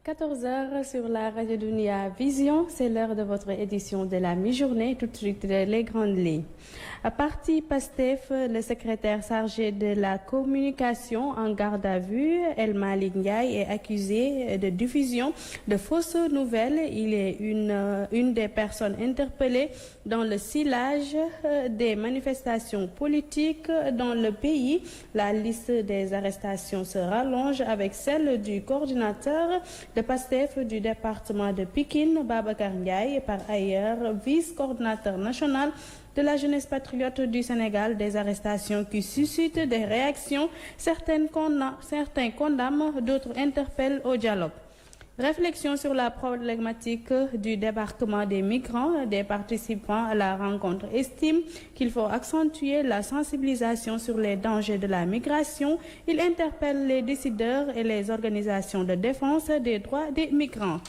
14 heures sur la radio Dunia Vision, c'est l'heure de votre édition de la mi-journée. Tout de suite, les grandes lignes. À parti PASTEF, le secrétaire chargé de la communication en garde à vue, El Malick Ndiaye, est accusé de diffusion de fausses nouvelles. Il est une des personnes interpellées dans le sillage des manifestations politiques dans le pays. La liste des arrestations se rallonge avec celle du coordinateur de PASTEF du département de Pikine, Babacar Ndiaye, par ailleurs vice-coordinateur national de la jeunesse patriote du Sénégal, des arrestations qui suscitent des réactions. Certains condamnent, d'autres interpellent au dialogue. Réflexion sur la problématique du débarquement des migrants. Des participants à la rencontre estiment qu'il faut accentuer la sensibilisation sur les dangers de la migration. Ils interpellent les décideurs et les organisations de défense des droits des migrants.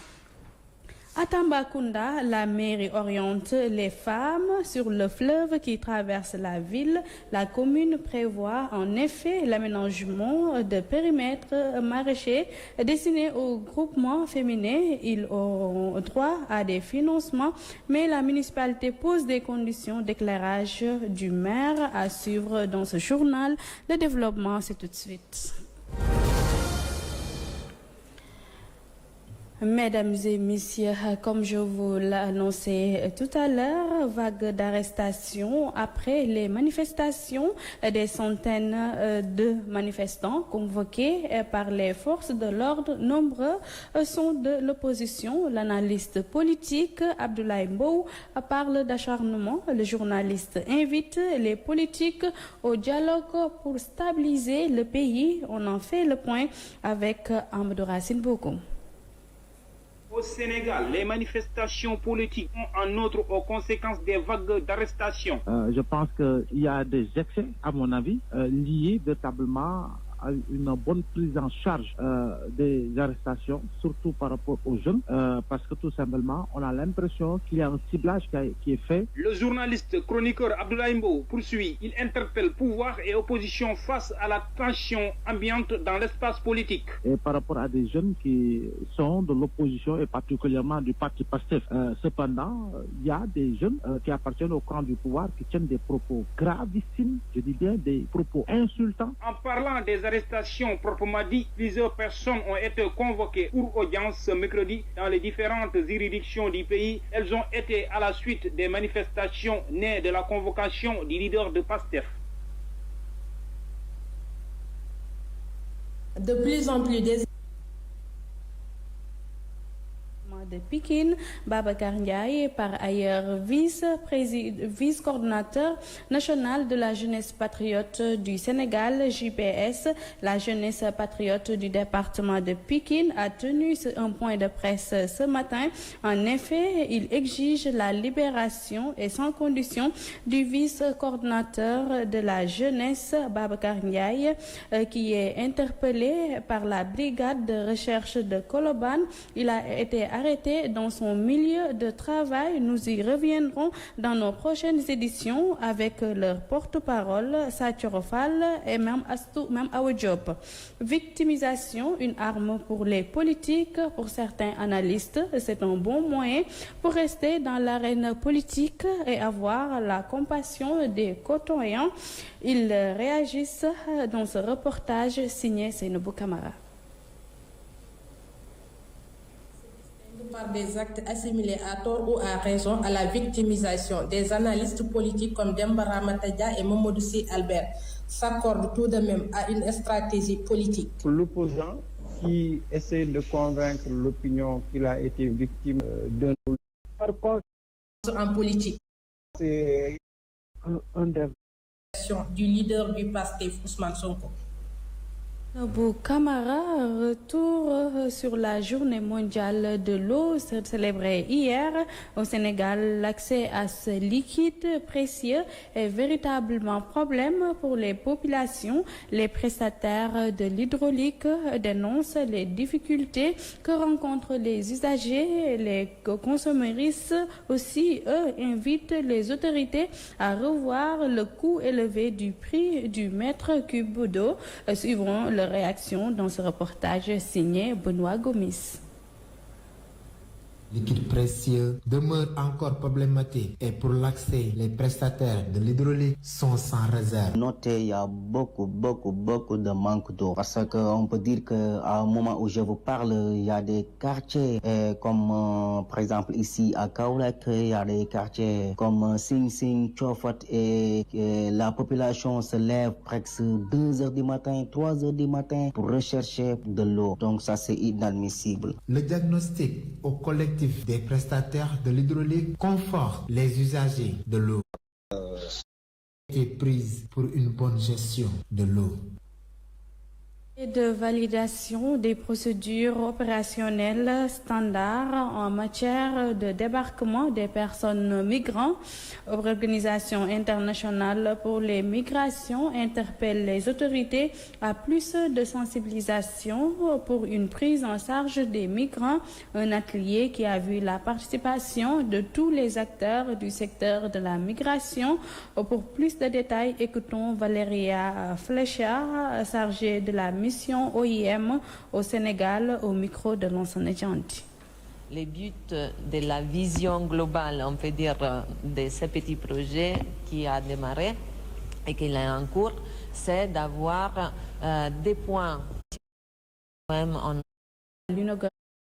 À Tambacounda, la mairie oriente les femmes sur le fleuve qui traverse la ville. La commune prévoit en effet l'aménagement de périmètres maraîchers destinés aux groupements féminins. Ils auront droit à des financements, mais la municipalité pose des conditions d'éclairage du maire à suivre dans ce journal. Le développement, c'est tout de suite. Mesdames et messieurs, comme je vous l'ai annoncé tout à l'heure, vague d'arrestations après les manifestations. Des centaines de manifestants convoqués par les forces de l'ordre, nombreux sont de l'opposition. L'analyste politique Abdoulaye Mbow parle d'acharnement. Le journaliste invite les politiques au dialogue pour stabiliser le pays. On en fait le point avec Amadou Racine Bokoum. Au Sénégal, les manifestations politiques ont en outre aux conséquences des vagues d'arrestations. Je pense qu'il y a des excès, à mon avis, liés véritablement à une bonne prise en charge des arrestations, surtout par rapport aux jeunes, parce que tout simplement, on a l'impression qu'il y a un ciblage qui est fait. Le journaliste chroniqueur Abdoulaye Mbow poursuit. Il interpelle pouvoir et opposition face à la tension ambiante dans l'espace politique. Et par rapport à des jeunes qui sont de l'opposition et particulièrement du parti PASTEF. Cependant, il y a des jeunes qui appartiennent au camp du pouvoir qui tiennent des propos gravissimes, je dis bien des propos insultants. En parlant des arrestations proprement dit, plusieurs personnes ont été convoquées pour audience ce mercredi dans les différentes juridictions du pays. Elles ont été à la suite des manifestations nées de la convocation du leader de PASTEF. De plus en plus des de Pikine, Babacar Ndiaye, par ailleurs vice-coordinateur national de la jeunesse patriote du Sénégal, JPS. La jeunesse patriote du département de Pikine a tenu un point de presse ce matin. En effet, il exige la libération et sans condition du vice-coordinateur de la jeunesse, Babacar Ndiaye, qui est interpellé par la brigade de recherche de Koloban. Il a été arrêté dans son milieu de travail. Nous y reviendrons dans nos prochaines éditions avec leur porte-parole, Sathioro Fall et même Awa Diop. Victimisation, une arme pour les politiques. Pour certains analystes, c'est un bon moyen pour rester dans l'arène politique et avoir la compassion des côtoyants. Ils réagissent dans ce reportage signé Seynabou Camara. Par des actes assimilés à tort ou à raison à la victimisation. Des analystes politiques comme Demba Ramata Dia et Mamadou Sy Albert s'accordent tout de même à une stratégie politique. L'opposant qui essaie de convaincre l'opinion qu'il a été victime d'un... Par contre, en politique, c'est un des... du leader du PASTEF, Ousmane Sonko. Abou Camara, retour sur la journée mondiale de l'eau célébrée hier. Au Sénégal, l'accès à ce liquide précieux est véritablement problème pour les populations. Les prestataires de l'hydraulique dénoncent les difficultés que rencontrent les usagers. Les consommatrices aussi, eux, invitent les autorités à revoir le coût élevé du prix du mètre cube d'eau. Suivant le réaction dans ce reportage signé Benoît Gomis. liquide précieux demeure encore problématique et pour l'accès, les prestataires de l'hydraulique sont sans réserve. Notez, il y a beaucoup de manque d'eau parce qu'on peut dire qu'à un moment où je vous parle, il y a des quartiers comme par exemple ici à Kaolack, il y a des quartiers comme Sing Sing, Chofat et la population se lève presque 2 heures du matin, 3 heures du matin pour rechercher de l'eau. Donc ça c'est inadmissible. Le diagnostic au collectif des prestataires de l'hydraulique conforte les usagers de l'eau. Est prise pour une bonne gestion de l'eau. Et de validation des procédures opérationnelles standards en matière de débarquement des personnes migrantes. L'Organisation internationale pour les migrations interpelle les autorités à plus de sensibilisation pour une prise en charge des migrants. Un atelier qui a vu la participation de tous les acteurs du secteur de la migration. Pour plus de détails, écoutons Valéria Flecha, chargée de la mission OIM au Sénégal, au micro de Lansana Dianti. Les buts de la vision globale, on peut dire, de ce petit projet qui a démarré et qui est en cours, c'est d'avoir des points. Les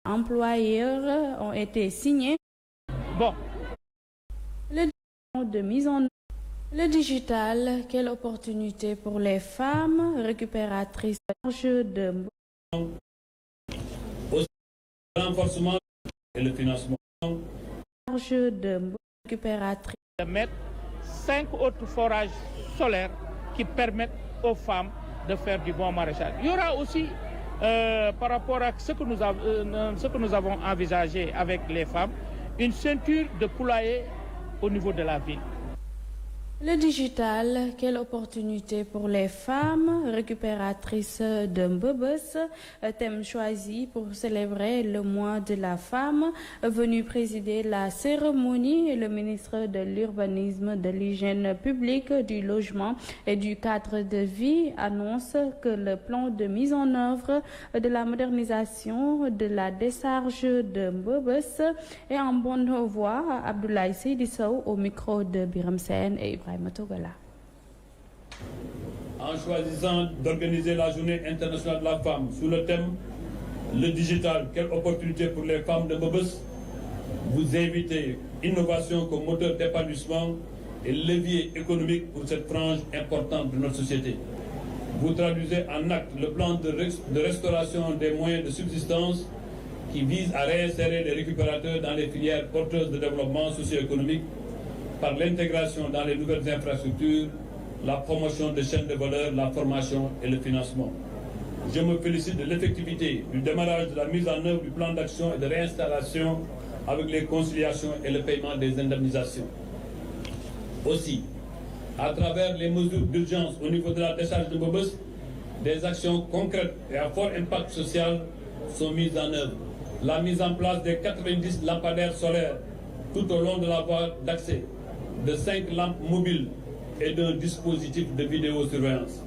employeurs ont été signés. Bon. De mise en le digital, quelle opportunité pour les femmes récupératrices de renforcement et le financement de récupératrices. De mettre 5 autres forages solaires qui permettent aux femmes de faire du bon maraîchage. Il y aura aussi, par rapport à ce que nous avons envisagé avec les femmes, une ceinture de poulailler au niveau de la ville. Le digital, quelle opportunité pour les femmes récupératrices de Mbebes, thème choisi pour célébrer le mois de la femme. Venu présider la cérémonie, le ministre de l'Urbanisme, de l'Hygiène publique, du Logement et du Cadre de vie annonce que le plan de mise en œuvre de la modernisation de la décharge de Mbebes est en bonne voie. Abdoulaye Seydissou au micro de Biram Sen et en choisissant d'organiser la journée internationale de la femme sous le thème le digital, quelle opportunité pour les femmes de Mbebes, vous invitez innovation comme moteur d'épanouissement et levier économique pour cette frange importante de notre société. Vous traduisez en acte le plan de restauration des moyens de subsistance qui vise à réinsérer les récupérateurs dans les filières porteuses de développement socio-économique par l'intégration dans les nouvelles infrastructures, la promotion des chaînes de valeur, la formation et le financement. Je me félicite de l'effectivité du démarrage de la mise en œuvre du plan d'action et de réinstallation avec les conciliations et le paiement des indemnisations. Aussi, à travers les mesures d'urgence au niveau de la décharge de Mbebes, des actions concrètes et à fort impact social sont mises en œuvre. La mise en place des 90 lampadaires solaires tout au long de la voie d'accès, de 5 lampes mobiles et d'un dispositif de vidéosurveillance.